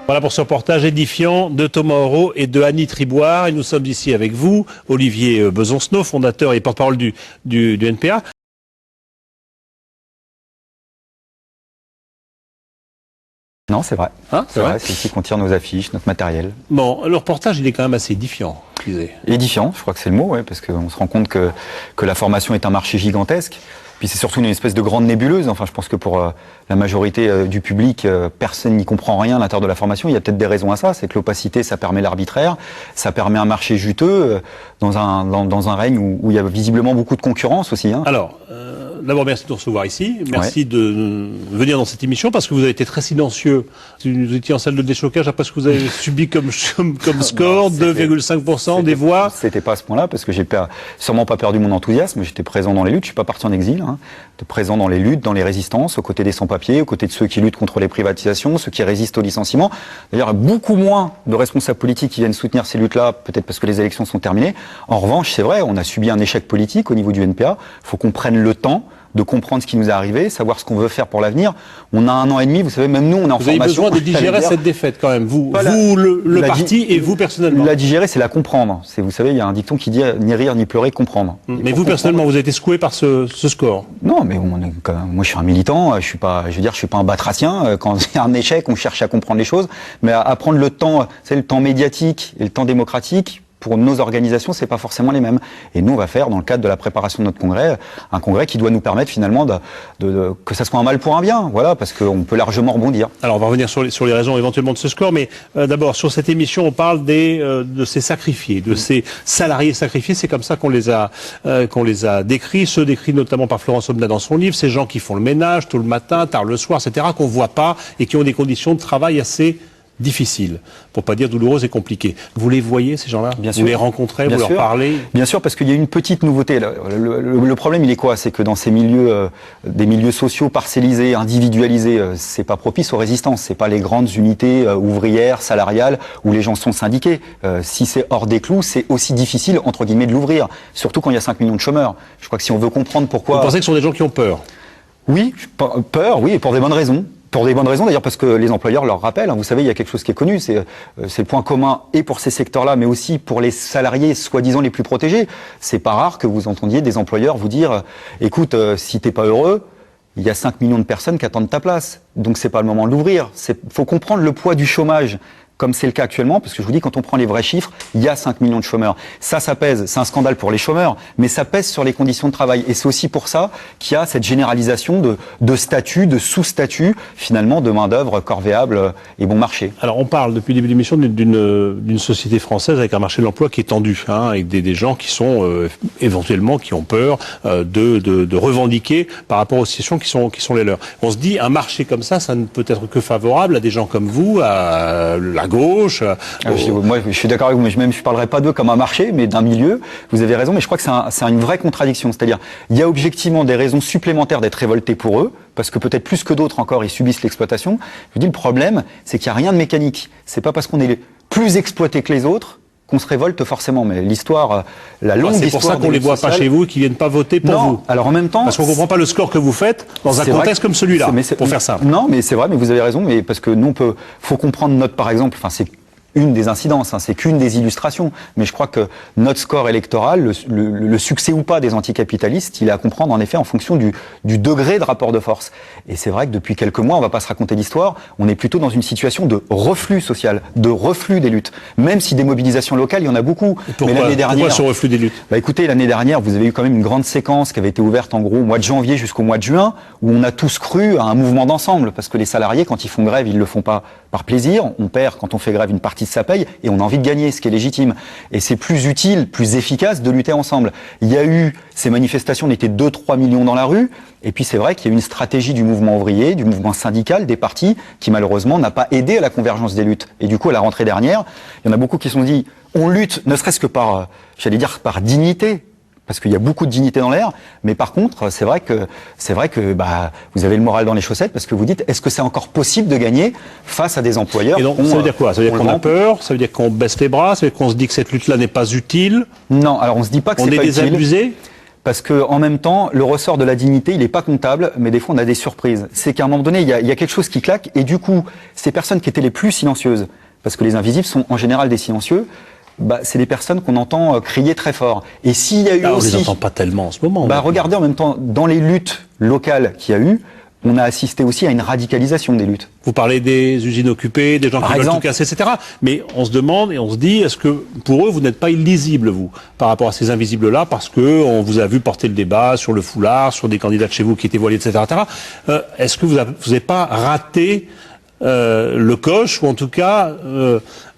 Voilà pour ce reportage édifiant de Thomas Auro et de Annie Triboire. Et nous sommes ici avec vous, Olivier Besancenot, fondateur et porte-parole du NPA. Non, c'est vrai. Hein, c'est vrai, c'est ici qu'on tire nos affiches, notre matériel. Bon, le reportage, il est quand même assez édifiant, je disais. Édifiant, je crois que c'est le mot, ouais, parce qu'on se rend compte que la formation est un marché gigantesque. Puis c'est surtout une espèce de grande nébuleuse. Enfin, je pense que pour la majorité du public, personne n'y comprend rien à l'intérieur de la formation. Il y a peut-être des raisons à ça. C'est que l'opacité, ça permet l'arbitraire, ça permet un marché juteux dans un règne où il y a visiblement beaucoup de concurrence aussi. Hein. Alors, d'abord, merci de nous recevoir ici. Merci de venir dans cette émission parce que vous avez été très silencieux. Vous étiez en salle de déchocage après ce que vous avez subi comme score, 2,5% des voix. C'était pas à ce point-là parce que j'ai sûrement pas perdu mon enthousiasme. J'étais présent dans les luttes. Je suis pas parti en exil. Hein. J'étais présent dans les luttes, dans les résistances, aux côtés des sans-papiers, aux côtés de ceux qui luttent contre les privatisations, ceux qui résistent au licenciement. D'ailleurs, il y a beaucoup moins de responsables politiques qui viennent soutenir ces luttes-là, peut-être parce que les élections sont terminées. En revanche, c'est vrai, on a subi un échec politique au niveau du NPA. Il faut qu'on prenne le temps de comprendre ce qui nous est arrivé, savoir ce qu'on veut faire pour l'avenir. On a 1 an et demi, vous savez, même nous, on est en formation. Vous avez besoin de digérer cette défaite quand même, vous le parti et vous personnellement. La digérer, c'est la comprendre. Vous savez, il y a un dicton qui dit ni rire ni pleurer, comprendre. Mais vous personnellement, vous avez été secoué par ce score? Non, mais moi je suis un militant, je suis pas un batracien. Quand il y a un échec, on cherche à comprendre les choses, mais à prendre le temps, le temps médiatique et le temps démocratique. Pour nos organisations, c'est pas forcément les mêmes. Et nous, on va faire, dans le cadre de la préparation de notre congrès, un congrès qui doit nous permettre finalement que ça soit un mal pour un bien. Voilà, parce qu'on peut largement rebondir. Alors, on va revenir sur les raisons éventuellement de ce score, mais d'abord, sur cette émission, on parle de ces sacrifiés, de ces salariés sacrifiés. C'est comme ça qu'on les a décrits, ceux décrits notamment par Florence Aubenas dans son livre, ces gens qui font le ménage tôt le matin, tard le soir, etc., qu'on voit pas et qui ont des conditions de travail assez difficile, pour pas dire douloureuse et compliquée. Vous les voyez, ces gens-là? Bien sûr. Vous les rencontrez, vous leur parlez? Bien sûr, parce qu'il y a une petite nouveauté. Le problème, il est quoi? C'est que dans ces milieux, des milieux sociaux parcellisés, individualisés, c'est pas propice aux résistances. C'est pas les grandes unités ouvrières, salariales, où les gens sont syndiqués. Si c'est hors des clous, c'est aussi difficile, entre guillemets, de l'ouvrir. Surtout quand il y a 5 millions de chômeurs. Je crois que si on veut comprendre pourquoi... Vous pensez que ce sont des gens qui ont peur? Oui, peur, oui, et pour des bonnes raisons. Pour des bonnes raisons, d'ailleurs, parce que les employeurs leur rappellent. Hein, vous savez, il y a quelque chose qui est connu, c'est le point commun, et pour ces secteurs-là, mais aussi pour les salariés soi-disant les plus protégés. C'est pas rare que vous entendiez des employeurs vous dire écoute, si t'es pas heureux, il y a 5 millions de personnes qui attendent ta place. Donc c'est pas le moment de l'ouvrir. Faut comprendre le poids du chômage. Comme c'est le cas actuellement, parce que je vous dis, quand on prend les vrais chiffres, il y a 5 millions de chômeurs. Ça pèse, c'est un scandale pour les chômeurs, mais ça pèse sur les conditions de travail. Et c'est aussi pour ça qu'il y a cette généralisation de statuts, de sous-statuts, finalement, de main-d'œuvre corvéable et bon marché. Alors, on parle depuis le début de l'émission d'une société française avec un marché de l'emploi qui est tendu, hein, avec des gens qui sont éventuellement, qui ont peur de revendiquer par rapport aux situations qui sont les leurs. On se dit, un marché comme ça ne peut être que favorable à des gens comme vous, à la gauche. Moi, je suis d'accord avec vous, mais je parlerai pas d'eux comme un marché, mais d'un milieu. Vous avez raison, mais je crois que c'est une vraie contradiction. C'est-à-dire, il y a objectivement des raisons supplémentaires d'être révoltés pour eux, parce que peut-être plus que d'autres encore, ils subissent l'exploitation. Je vous dis, le problème, c'est qu'il n'y a rien de mécanique. C'est pas parce qu'on est plus exploité que les autres qu'on se révolte forcément, mais l'histoire, la longue histoire... C'est pour ça qu'on les voit pas chez vous et qu'ils viennent pas voter pour vous. Alors en même temps... Parce qu'on comprend pas le score que vous faites dans un contexte comme celui-là, pour faire simple. Non, mais c'est vrai, mais vous avez raison, mais parce que nous, faut comprendre par exemple, c'est une des incidences, hein, c'est qu'une des illustrations. Mais je crois que notre score électoral, le succès ou pas des anticapitalistes, il est à comprendre en effet en fonction du degré de rapport de force. Et c'est vrai que depuis quelques mois, on va pas se raconter l'histoire, on est plutôt dans une situation de reflux social, de reflux des luttes. Même si des mobilisations locales, il y en a beaucoup. Mais l'année dernière, pourquoi ce reflux des luttes? Écoutez, l'année dernière, vous avez eu quand même une grande séquence qui avait été ouverte en gros au mois de janvier jusqu'au mois de juin, où on a tous cru à un mouvement d'ensemble. Parce que les salariés, quand ils font grève, ils le font pas par plaisir. On perd quand on fait grève une partie de sa paye et on a envie de gagner, ce qui est légitime. Et c'est plus utile, plus efficace de lutter ensemble. Il y a eu ces manifestations, on était 2-3 millions dans la rue. Et puis c'est vrai qu'il y a eu une stratégie du mouvement ouvrier, du mouvement syndical, des partis, qui malheureusement n'a pas aidé à la convergence des luttes. Et du coup, à la rentrée dernière, il y en a beaucoup qui se sont dit, on lutte, ne serait-ce que par, j'allais dire, par dignité. Parce qu'il y a beaucoup de dignité dans l'air, mais par contre, c'est vrai que vous avez le moral dans les chaussettes parce que vous dites, est-ce que c'est encore possible de gagner face à des employeurs? Et donc, ça veut dire quoi? Ça veut dire qu'on a peur? Ça veut dire qu'on baisse les bras? Ça veut dire qu'on se dit que cette lutte-là n'est pas utile? Non, alors on se dit pas que c'est pas utile. On est désabusé? Parce que en même temps, le ressort de la dignité, il n'est pas comptable, mais des fois on a des surprises. C'est qu'à un moment donné, il y a quelque chose qui claque, et du coup, ces personnes qui étaient les plus silencieuses, parce que les invisibles sont en général des silencieux, c'est des personnes qu'on entend crier très fort. Et s'il y a eu aussi... On les entend pas tellement en ce moment. Regardez en même temps, dans les luttes locales qu'il y a eu, on a assisté aussi à une radicalisation des luttes. Vous parlez des usines occupées, des gens qui veulent tout casser, etc. Mais on se demande et on se dit, est-ce que pour eux, vous n'êtes pas illisible, vous, par rapport à ces invisibles-là, parce que on vous a vu porter le débat sur le foulard, sur des candidats de chez vous qui étaient voilés, etc. Est-ce que vous n'avez pas raté le coche, ou en tout cas,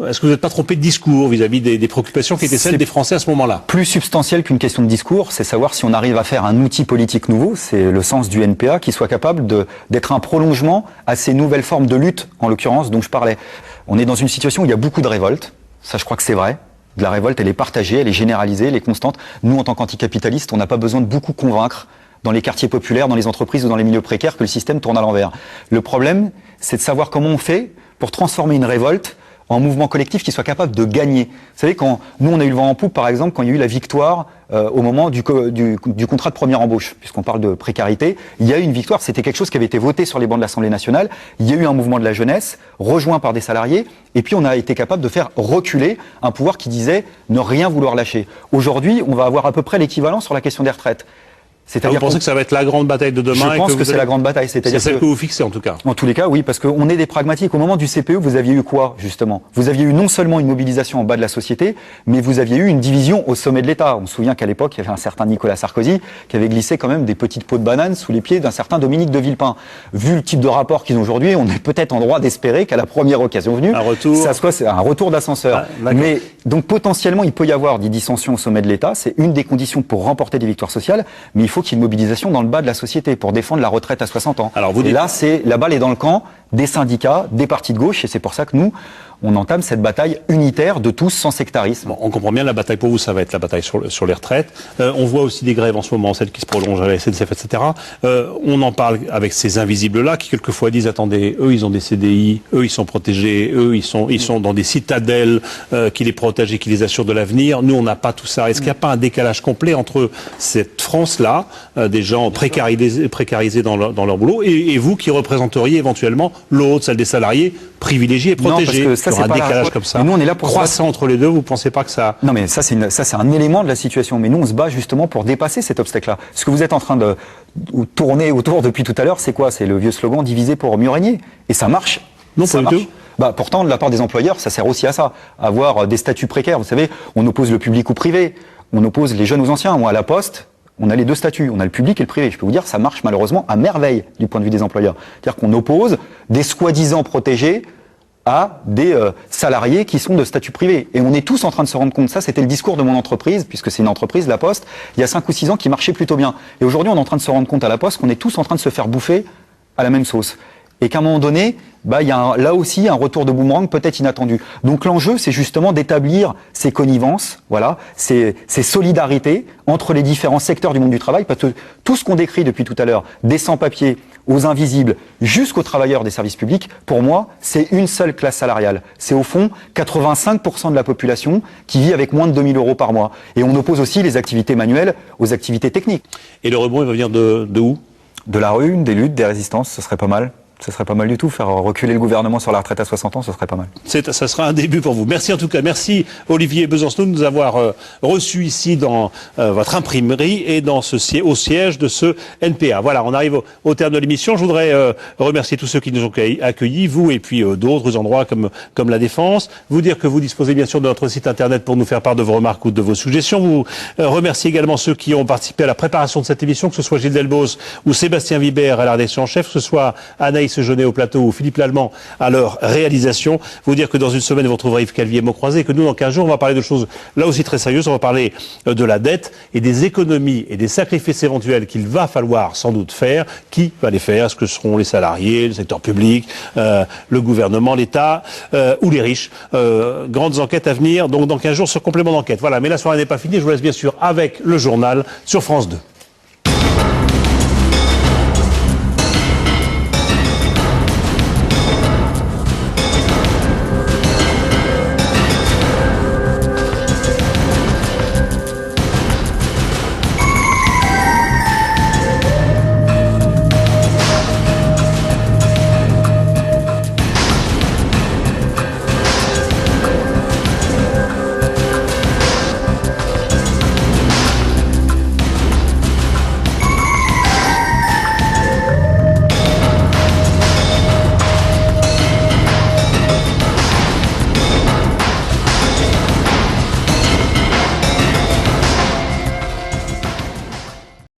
est-ce que vous n'êtes pas trompé de discours vis-à-vis des préoccupations qui étaient celles des Français à ce moment-là? Plus substantiel qu'une question de discours, c'est savoir si on arrive à faire un outil politique nouveau, c'est le sens du NPA, qui soit capable d'être un prolongement à ces nouvelles formes de lutte, en l'occurrence, dont je parlais. On est dans une situation où il y a beaucoup de révoltes, ça je crois que c'est vrai. La révolte, elle est partagée, elle est généralisée, elle est constante. Nous, en tant qu'anticapitalistes, on n'a pas besoin de beaucoup convaincre dans les quartiers populaires, dans les entreprises ou dans les milieux précaires, que le système tourne à l'envers. Le problème, c'est de savoir comment on fait pour transformer une révolte en mouvement collectif qui soit capable de gagner. Vous savez, quand nous, on a eu le vent en poupe, par exemple, quand il y a eu la victoire au moment du contrat de première embauche, puisqu'on parle de précarité, il y a eu une victoire, c'était quelque chose qui avait été voté sur les bancs de l'Assemblée nationale, il y a eu un mouvement de la jeunesse, rejoint par des salariés, et puis on a été capable de faire reculer un pouvoir qui disait ne rien vouloir lâcher. Aujourd'hui, on va avoir à peu près l'équivalent sur la question des retraites. Vous pensez que ça va être la grande bataille de demain? Je pense que c'est la grande bataille. C'est celle que vous fixez en tout cas. En tous les cas, oui, parce qu'on est des pragmatiques. Au moment du CPE, vous aviez eu quoi, justement? Vous aviez eu non seulement une mobilisation en bas de la société, mais vous aviez eu une division au sommet de l'État. On se souvient qu'à l'époque, il y avait un certain Nicolas Sarkozy qui avait glissé quand même des petites peaux de banane sous les pieds d'un certain Dominique de Villepin. Vu le type de rapport qu'ils ont aujourd'hui, on est peut-être en droit d'espérer qu'à la première occasion venue, ça soit un retour d'ascenseur. Mais donc potentiellement, il peut y avoir des dissensions au sommet de l'État. C'est une des conditions pour remporter des victoires sociales, mais il faut qu'il y ait une mobilisation dans le bas de la société pour défendre la retraite à 60 ans. Alors et là, la balle est dans le camp des syndicats, des partis de gauche, et c'est pour ça que nous, on entame cette bataille unitaire de tous, sans sectarisme. Bon, on comprend bien, la bataille pour vous, ça va être la bataille sur les retraites. On voit aussi des grèves en ce moment, celles qui se prolongent à la SNCF, etc. On en parle avec ces invisibles-là qui quelquefois disent, attendez, eux ils ont des CDI, eux ils sont protégés, eux ils sont dans des citadelles qui les protègent et qui les assurent de l'avenir. Nous, on n'a pas tout ça. Est-ce qu'il n'y a pas un décalage complet entre cette France-là, des gens précarisés dans leur boulot, et vous qui représenteriez éventuellement l'autre, celle des salariés privilégiés et protégés? Non, ça, un décalage comme ça. Nous, on est là pour croissant entre les deux. Vous pensez pas que ça... Non, mais ça, c'est un élément de la situation. Mais nous, on se bat justement pour dépasser cet obstacle-là. Ce que vous êtes en train de tourner autour depuis tout à l'heure, c'est quoi? C'est le vieux slogan diviser pour mieux régner. Et ça marche. Non, pas du tout. Pourtant, de la part des employeurs, ça sert aussi à ça. Avoir des statuts précaires. Vous savez, on oppose le public au privé. On oppose les jeunes aux anciens. Moi, à la Poste, on a les deux statuts. On a le public et le privé. Je peux vous dire, ça marche malheureusement à merveille du point de vue des employeurs. C'est-à-dire qu'on oppose des soi-disant protégés à des salariés qui sont de statut privé. Et on est tous en train de se rendre compte. Ça, c'était le discours de mon entreprise, puisque c'est une entreprise, La Poste, il y a 5 ou 6 ans qui marchait plutôt bien. Et aujourd'hui, on est en train de se rendre compte à La Poste qu'on est tous en train de se faire bouffer à la même sauce. Et qu'à un moment donné, il y a là aussi un retour de boomerang peut-être inattendu. Donc l'enjeu, c'est justement d'établir ces connivences, voilà, ces solidarités entre les différents secteurs du monde du travail, parce que tout ce qu'on décrit depuis tout à l'heure, des sans-papiers aux invisibles, jusqu'aux travailleurs des services publics, pour moi, c'est une seule classe salariale. C'est au fond 85% de la population qui vit avec moins de 2 000 € par mois. Et on oppose aussi les activités manuelles aux activités techniques. Et le rebond, il va venir de où? De la rue, des luttes, des résistances, ce serait pas mal. Ce serait pas mal du tout. Faire reculer le gouvernement sur la retraite à 60 ans, ce serait pas mal. Ça sera un début pour vous. Merci en tout cas. Merci Olivier Besancenot de nous avoir reçus ici dans votre imprimerie et au siège de ce NPA. Voilà, on arrive au terme de l'émission. Je voudrais remercier tous ceux qui nous ont accueillis, vous et puis d'autres endroits comme la Défense. Vous dire que vous disposez bien sûr de notre site internet pour nous faire part de vos remarques ou de vos suggestions. Vous remercier également ceux qui ont participé à la préparation de cette émission, que ce soit Gilles Delbos ou Sébastien Vibert à la rédaction en chef, que ce soit Anaïs Jeunet au plateau ou Philippe Lallemand à leur réalisation. Vous dire que dans une semaine, vous retrouverez Yves Calvier et mots croisés, que nous, dans 15 jours, on va parler de choses là aussi très sérieuses. On va parler de la dette et des économies et des sacrifices éventuels qu'il va falloir sans doute faire. Qui va les faire? Est-ce que ce seront les salariés, le secteur public, le gouvernement, l'État ou les riches? Grandes enquêtes à venir, donc dans 15 jours, ce complément d'enquête. Voilà, mais la soirée n'est pas finie. Je vous laisse bien sûr avec le journal sur France 2.